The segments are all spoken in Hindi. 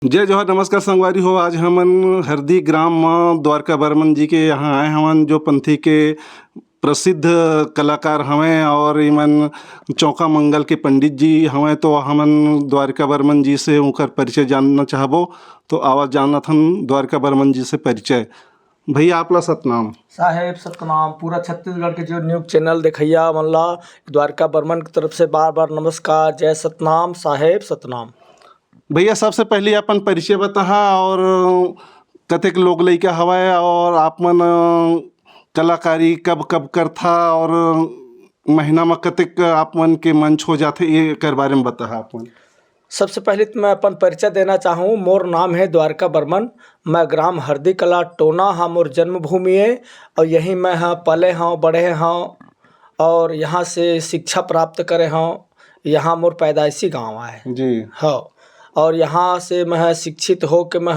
जय जोहार, नमस्कार संगवारी हो। आज हमन हरदी ग्राम म द्वारका बर्मन जी के यहाँ आए हवन, जो पंथी के प्रसिद्ध कलाकार हवें और इमन चौका मंगल के पंडित जी हवें। तो हमन द्वारका बर्मन जी से उनकर परिचय जानना चाहबो। तो आवाज़ जानत हन द्वारका बर्मन जी से परिचय। भैया आपला सतनाम। साहेब सतनाम। पूरा छत्तीसगढ़ के जो न्यूज़ चैनल देखैया मन ला द्वारका बर्मन की तरफ से बार बार नमस्कार, जय सतनाम, साहेब सतनाम। भैया सबसे पहले अपन परिचय बताहा और कतेक लोग लइका हवय और आप मन कलाकारी कब कब करथा और महीना में कतेक आप मन के मंच हो जाथे, ये कर बारे में बताहा आप मन। सबसे पहले तो मैं अपन परिचय देना चाहूँ। मोर नाम है द्वारका बर्मन। मैं ग्राम हरदी कला टोना हाँ मोर जन्मभूमि है और यहीं मैं हाँ पले हाँ बड़े हाँ और यहाँ से शिक्षा प्राप्त करे हाँ। यहाँ मोर पैदाइशी गाँव है जी हाँ। और यहाँ से मैं शिक्षित हो के मैं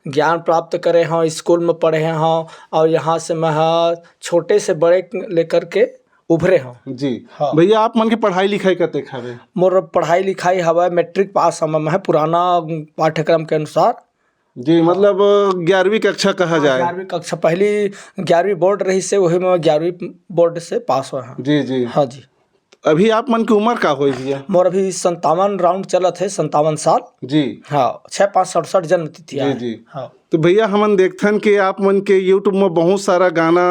ज्ञान प्राप्त करे हाँ, स्कूल में पढ़े हाँ और यहाँ से मैं छोटे से बड़े लेकर के उभरे हाँ जी। हाँ। भैया आप मन के पढ़ाई लिखाई कतेक हवे। मोर पढ़ाई लिखाई हवा मैट्रिक पास हम मैं पुराना पाठ्यक्रम के अनुसार। जी, मतलब 11वीं कक्षा कहा जाए। 11वीं कक्षा पहली 11वीं बोर्ड रही से वही में 11वीं बोर्ड से पास हुआ हाँ। जी जी। हाँ जी। अभी आप मन की उम्र का होई भैया। मोर अभी 57 राउंड चलत है, 57 साल। जी हाँ, 6/5/67 जन्म तिथि जी है। जी। हाँ। तो भैया हमन देखथन कि आप मन के यूट्यूब में बहुत सारा गाना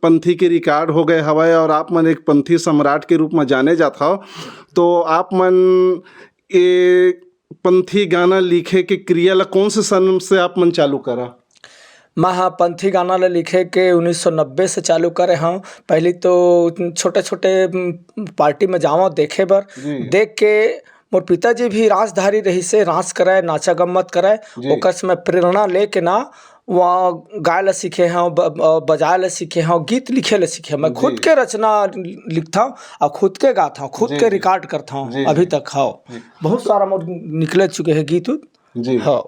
पंथी के रिकॉर्ड हो गए हवाए और आप मन एक पंथी सम्राट के रूप में जाने जात हो। तो आप मन ये पंथी गाना लिखे के क्रिया ला कौन से सन से आप मन चालू करा। मैं हाँ पंथी गाना ले लिखे के 1990 से चालू करे हाँ। पहले तो छोटे छोटे पार्टी में जावा देखे बर, देख के मोर पिताजी भी रासधारी रही से रास कराए, नाचा गम्मत कराए। ओकर से मैं प्रेरणा लेके ना वहाँ गाय ला सीखे हैं, बजाए ला सीखे हैं, गीत लिखे ला सीखे। मैं खुद के रचना लिखता हूँ और खुद के गाता हूँ, खुद के रिकॉर्ड करता हूँ अभी तक। हाँ, बहुत सारा मोर निकले चुके हैं गीत जी। हाँ।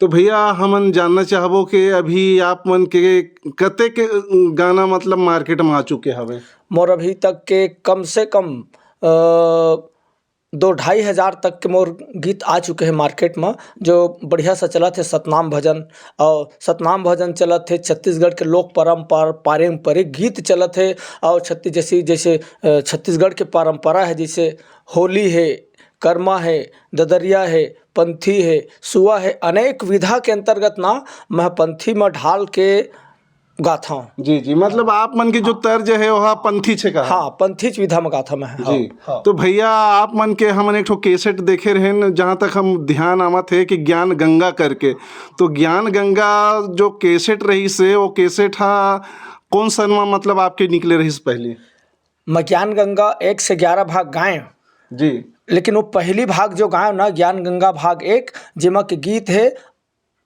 तो भैया हमन जानना चाहबो कि अभी आप मन के कतेक गाना मतलब मार्केट में आ चुके हवे। मोर अभी तक के कम से कम 2-2.5 हज़ार तक के मोर गीत आ चुके हैं मार्केट में, जो बढ़िया सा चलत है सतनाम भजन। और सतनाम भजन चलत है, छत्तीसगढ़ के लोक परम्परा पारंपरिक गीत चलत है। और जैसे छत्तीसगढ़ के परंपरा है, जैसे होली है, कर्मा है, ददरिया है, पंथी है, सुआ है, अनेक विधा के अंतर्गत ना मैं पंथी में ढाल के गाथा हूँ। जी जी, मतलब आप मन की जो तर्ज है वह पंथी छे का। हाँ, पंथी विधा में गाथा मैं। जी हाँ। तो भैया आप मन के हमन एक ठो केसेट देखे रहे, जहाँ तक हम ध्यान आवत है कि ज्ञान गंगा करके। तो ज्ञान गंगा जो केसेट रही से वो केसेट हा कौन सन में मतलब आपके निकले रही से पहले। मैं ज्ञान गंगा 1 से 11 भाग गाए जी, लेकिन वो पहली भाग जो गायो ना ज्ञान गंगा भाग 1, जिमा के गीत है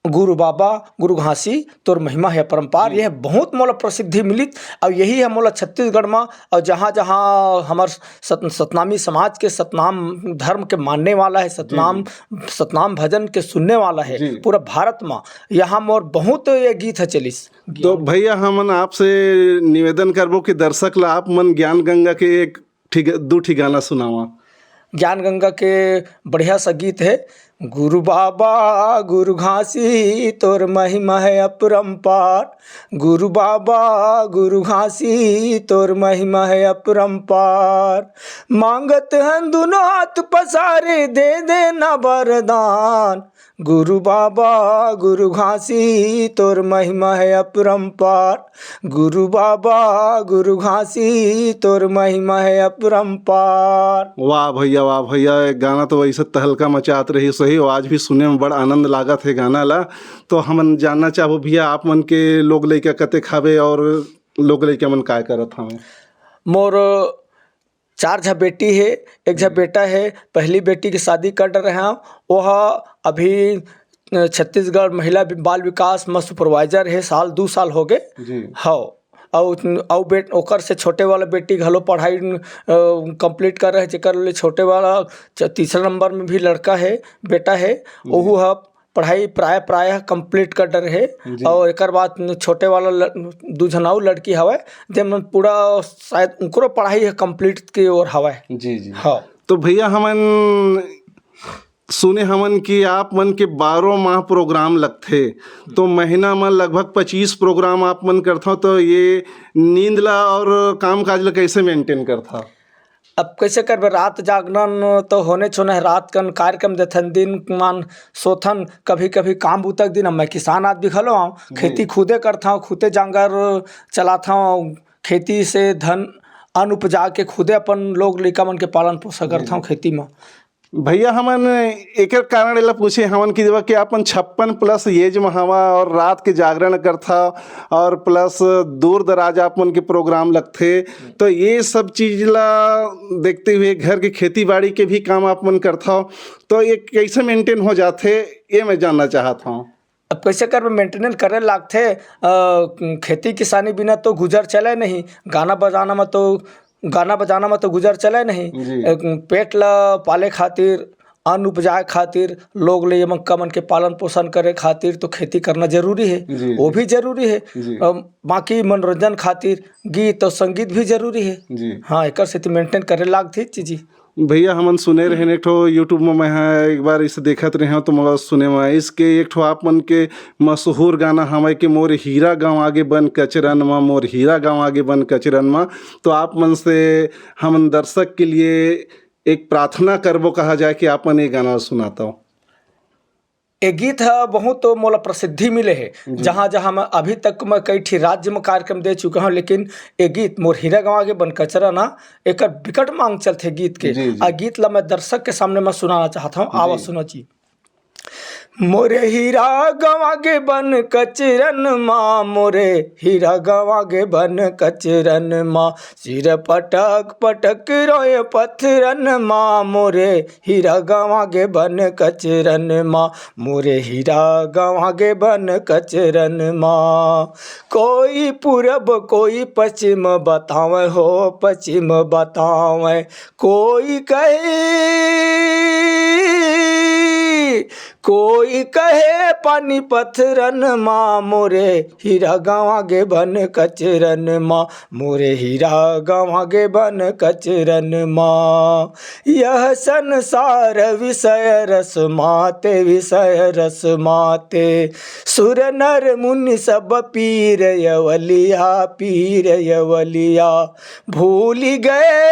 गुरु बाबा गुरु घासी तोर महिमा है परम्पार। यह बहुत मोला प्रसिद्धि मिली और यही है मोला छत्तीसगढ़ में और जहाँ जहाँ हमार सतनामी समाज के सतनाम धर्म के मानने वाला है, सतनाम भजन के सुनने वाला है पूरा भारत में, यहाँ मोर बहुत ये गीत है चलिस। तो भैया हमन आपसे निवेदन करबो कि दर्शक ला आप मन ज्ञान गंगा के एक दो गाना सुनावा। ज्ञान गंगा के बढ़िया सा गीत है। गुरु बाबा गुरु घासी तोर महिमा है अपरंपार, गुरु बाबा गुरु घासी तोर महिमा है अपरंपार। मांगत हैं दोनों हाथ पसारे दे देना वरदान, गुरु बाबा गुरु घासी तोर महिमा है अपरंपार, गुरु बाबा गुरु घासी तोर महिमा है अपरंपार। वाह भैया, गाना तो वैसे तहलका मचात रही सही। आज भी सुने में बड़ा आनंद लागत है गाना ला। तो हमन जानना चाहो भैया आप मन के लोग लइका कते खावे और लोग लइका मन काय करत हवे। मोर 4 झा बेटी है, 1 झा बेटा है। पहली बेटी की शादी कर रहे हैं, वह अभी छत्तीसगढ़ महिला बाल विकास में सुपरवाइजर है, 2 साल हो गए। हाँ, और ओकर से छोटे वाला बेटी घलो पढ़ाई कंप्लीट कर रहे, जेकर ले छोटे वाला 3रा नंबर में भी लड़का है, बेटा है, वहू है पढ़ाई प्राय कंप्लीट कर रहे। और एक बाद छोटे वाला 2 झनाऊ लड़की हवा, जेमन पूरा शायद उनको पढ़ाई कंप्लीट की ओर हवा। जी जी। हाँ, तो भैया हमन सुने हमन कि आप मन के 12 माह प्रोग्राम लगथे, तो महीना में लगभग 25 प्रोग्राम आप मन करथो, तो ये नींद ला और काम काज ला कैसे मेंटेन करथा? अब कैसे करबे, रात जागरण तो होने छो है, रात कन कार्यक्रम देथन, दिन मान सोथन, कभी कभी काम बूतक दिन। मैं किसान आदमी घलो हूँ, खेती खुदे करता हूँ, खुदे जांगर चलाता हूँ, खेती से धन अन्न उपजा के खुदे अपन लोग लइका मन के पालन पोषण करता हूँ खेती में। भैया हमन एक कारण एला पूछे हमन कि जब कि अपन 56+ एज में हवा और रात के जागरण करथा और प्लस दूर दराज आप मन के प्रोग्राम लगथे, तो ये सब चीज ला देखते हुए घर के खेती बाड़ी के भी काम आप मन करथा, तो ये कैसे मेंटेन हो जाथे, ये मैं जानना चाहता हूँ। अब कैसे कर मेंटेनेंस करे लागथे, खेती किसानी बिना तो गुजर चले नहीं, गाना बजाना में तो गुजर चले नहीं। पेट ला पाले खातिर, अन्न उपजाए खातिर, लोग ले मक्का मन के पालन पोषण करे खातिर तो खेती करना जरूरी है, वो भी जरूरी है। बाकी मनोरंजन खातिर गीत और संगीत भी जरूरी है। हाँ, एक सेती मेंटेन करे लागथे चीज़। भैया हमन सुने रहे एक ठो यूट्यूब में, मैं एक बार इसे देखत रहे तो मगर सुने में इसके एक ठो आप मन के मशहूर गाना हमें कि मोर हीरा गाँव आगे बन कचरन में, मोर हीरा गाँव आगे बन कचरन में, तो आप मन से हम दर्शक के लिए एक प्रार्थना करबो कहा जाए कि आप मन ये गाना सुनाता हो। ये गीत है बहुत मोला प्रसिद्धि मिले है, जहाँ जहाँ मैं अभी तक मैं कई ठी राज्य में कार्यक्रम दे चुका हूँ, लेकिन ये गीत मोर हीरा गाँव आगे बन कचरा ना एक विकट मांग चलते गीत के। आ गीत ला मैं दर्शक के सामने मैं सुनाना चाहता हूँ, आवाज सुनो जी। मोरे हीरा गवागे बन कचरन माँ, मोरे हीरा गवागे बन कचरन माँ, सिर पटक पटक रोए पत्थरन माँ, मोरे हीरा गवागे बन कचरन माँ, मोरे हीरा गवागे बन कचरन माँ। कोई पूरब कोई पश्चिम बतावे हो, पश्चिम बतावे, कोई कहे पानी पत्थरन माँ, मोरे हीरा गाँव आगे बन कचरन माँ, मोरे हीरा गाँव आगे बन कचरन माँ। यह संसार विषय रस माते, विषय रस माते, सुर नर मुनि सब पीर यवलिया, पीर यवलिया, भूल गए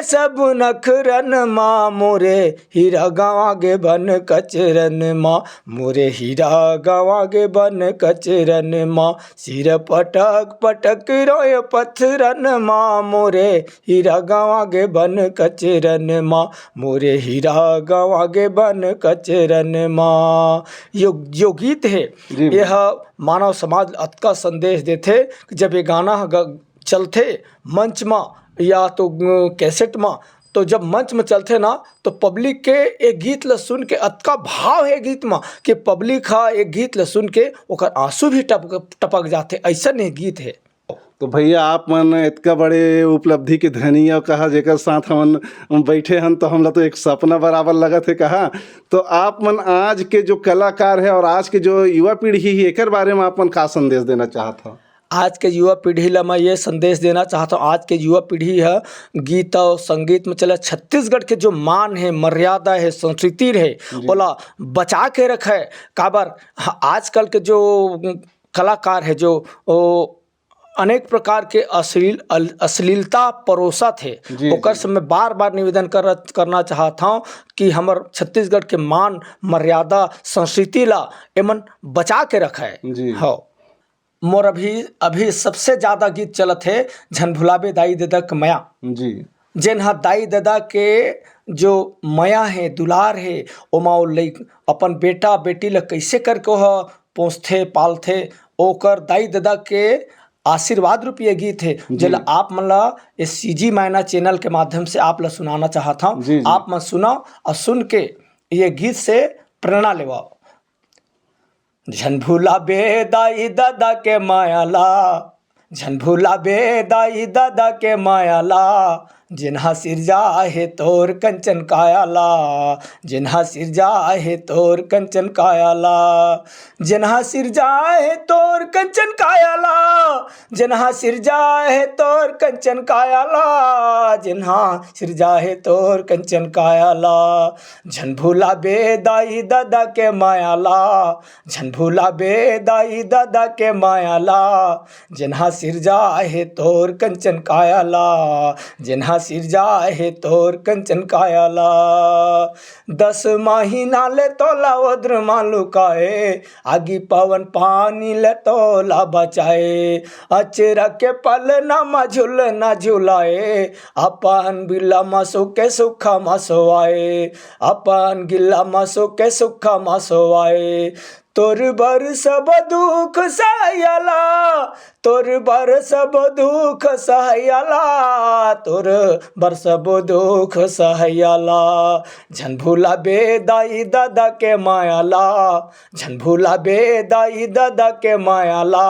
सब नखरन माँ, मोरे हीरा गाँव आगे बन कचरन माँ, मोरे हीरा गाँव आगे बन कचरन माँ, सिर पटक पटक रोए पत्थरन माँ, मोरे हीरा गाँव आगे बन कचरन माँ, मोरे हीरा गाँव आगे बन कचरन माँ। यो गीत है, यह मानव समाज अतका संदेश देते कि जब ये गाना चलते मंच में या तो कैसेट में, तो जब मंच में चलते ना तो पब्लिक के एक गीत ला सुन के अतका भाव है गीत में कि पब्लिक हा एक गीत ला सुन के ओकर आंसू भी टपक जाते, ऐसा नहीं गीत है। तो भैया आप मन इतका बड़े उपलब्धि के धनी और कहा जेकर साथ हम बैठे हन, तो हमला तो एक सपना बराबर लगा थे कहा। तो आप मन आज के जो कलाकार है और आज के जो युवा पीढ़ी है, एक बारे में आप मन का संदेश देना चाहता हूँ? आज के युवा पीढ़ी ला मैं ये संदेश देना चाहता हूँ, आज के युवा पीढ़ी है गीत और संगीत में चला, छत्तीसगढ़ के जो मान है, मर्यादा है, संस्कृति है, बोला बचा के रखे। काबर आजकल के जो कलाकार है जो अनेक प्रकार के अश्लीलता परोसा थे, ओकर से मैं बार बार निवेदन करना चाहता हूँ कि हमार छत्तीसगढ़ के मान मर्यादा संस्कृति ला एमन बचा के रखे। हाँ, मोर अभी सबसे ज्यादा गीत चलत है झन भुलाबे दाई दादा के माया जी, जेन हा दाई दादा के जो माया है, दुलार है, ओमा अपन बेटा बेटी ला कैसे करके वह पोसथे पालथे, ओकर दाई दादा के आशीर्वाद रूपी गीत है, जेला आप मन ला इस CG मायना चैनल के माध्यम से आप ला सुनाना चाहता हूँ। आप मन सुना और सुन के ये गीत से प्रेरणा लेवाओ। झन भुलाबे दाई दादा के मायाला, झन भुलाबे दाई दादा के मायाला, जिन्हा सिरजा है तोर कंचन कायाला, जिन्हा सिरजा है तोर कंचन कायाला, जिन्हा सिरजा है तोर कंचन कायाला, जिन्हा सिरजा है तोर कंचन कायाला, जिन्हा सिरजा है तोर कंचन कायाला। झन भूला बे दाई दादा के मायाला, झन भूला बे दाई दादा के मायाला, जिन्हा सिरजा है तोर कंचन कायाला, जिन्हा सिरजा है तोर कंचन कायाला। 10 महीना ले तोला उद्र मालुकाए, आगी पवन पानी ले तोला बचाए, अचरा के पल नामा झूल ना झुलाए, अपन बिल्ला मासो के सुखा मासो आए, अपन गिल्ला मासो के सुखा मासो आए। तोर बर सब दुख सहायला, तोर बर सब दुख सहायला, तोर बर सब दुख सहायला। झन भूला बे दाई दादा के मायाला, झन भूला बे दाई दादा के मायाला,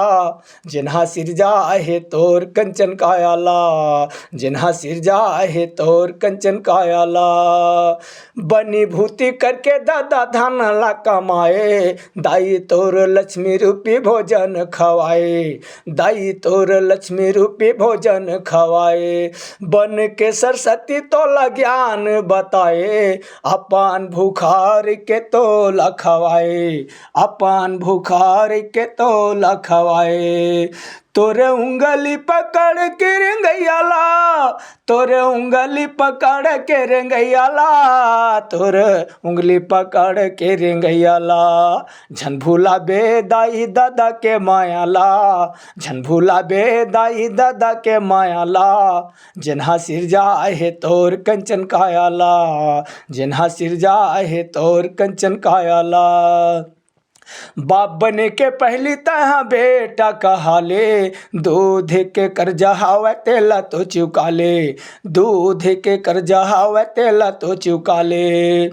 जिन्हा सिरजा है तोर कंचन कायाला, जिन्हा सिरजा है तोर कंचन कायाला। बनी भूति करके दादा धन ला कमाए, दाई तोर लक्ष्मी रूपी भोजन खवाए, दाई तोर लक्ष्मी रूपी भोजन खवाए। बन के सरस्वती तोला ज्ञान बताए, अपन भूखार के तोला खवाए, अपन भूखार के तोला खवाए। तोरे उंगली पकड़ के रेंगैयाला, तोरे उंगली पकड़ के रेंगैयाला, तोरे उंगली पकड़ के रेंगैयाला। झन भूला बे दाई दादा के मायाला, झन भूला बे दाई दादा के मायाला, जिन्हा सिरजा है तोर कंचन कायाला, जिन्हा सिरजा है तोर कंचन कायाला। बाप बने के पहली तहा बेटा कहाले, दूध के कर्जा हावे तेला तो चुका ले, दूध के कर्जा हावे तेला तो चुका ले।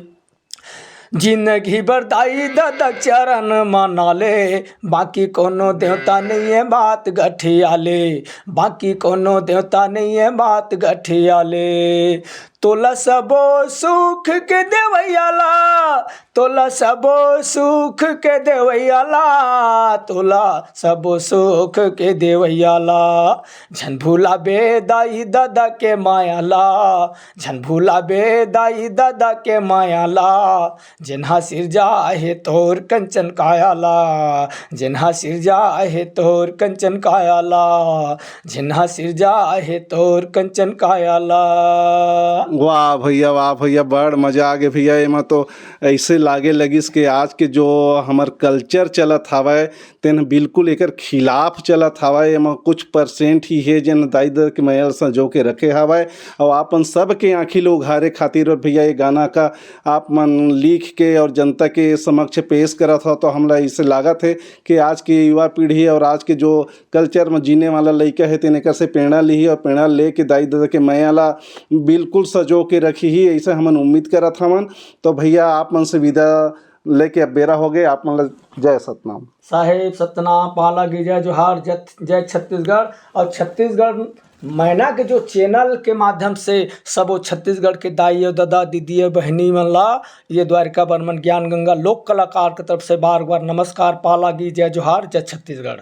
जिंदगी भर दाई दादा चरण मना ले, बाकी कोनो देवता नहीं है बात गठिया ले, बाकी कोनो देवता नहीं है बात गठिया ले। तोला सबो सुख के देवैयाला, तोला सबो सुख के देवैयाला, तोला सबो सुख के देवैयाला। झन भूला बे दाई दादा के मायाला, झन भूला बे दाई दादा के मायाला, जिन्हा सिरजा है तोर कंचन कायाला, जिन्हा सिरजा है तोर कंचन कायाला, जिन्हा सिरजा है तोर कंचन कायाला। वाह भैया बड़ मजा आ गया भैया। एमा तो ऐसे लागे लगिस कि आज के जो हमार कल्चर चलत हवय तेन बिल्कुल एकर खिलाफ चलत हवय। एमा कुछ परसेंट ही है जन दाई दादा के मैल संजो के रखे हवय और आपन सब के आँखी लोग हारे खातिर। और भैया ये गाना का आप मन लिख के और जनता के समक्ष पेश करत हो तो हमला इसे लागत है कि आज की युवा पीढ़ी और आज के जो कल्चर में जीने वाला लड़का है तेन एकर से प्रेरणा ली और प्रेरणा ले के दाई दादा के मैला बिल्कुल सजो के रखी ही ऐसे हमन उम्मीद करत हमन। तो भैया आप मन से विदा लेके अब बेरा हो गए। आप मन जय सतनाम साहेब सतनाम पाला की जय जोहार जय छत्तीसगढ़। और छत्तीसगढ़ मैना के जो चैनल के माध्यम से सब छत्तीसगढ़ के दाई दादा दीदी बहनी मन ला ये द्वारिका बर्मन ज्ञान गंगा लोक कलाकार की तरफ से बार बार नमस्कार। पाला की जय जोहार जय छत्तीसगढ़।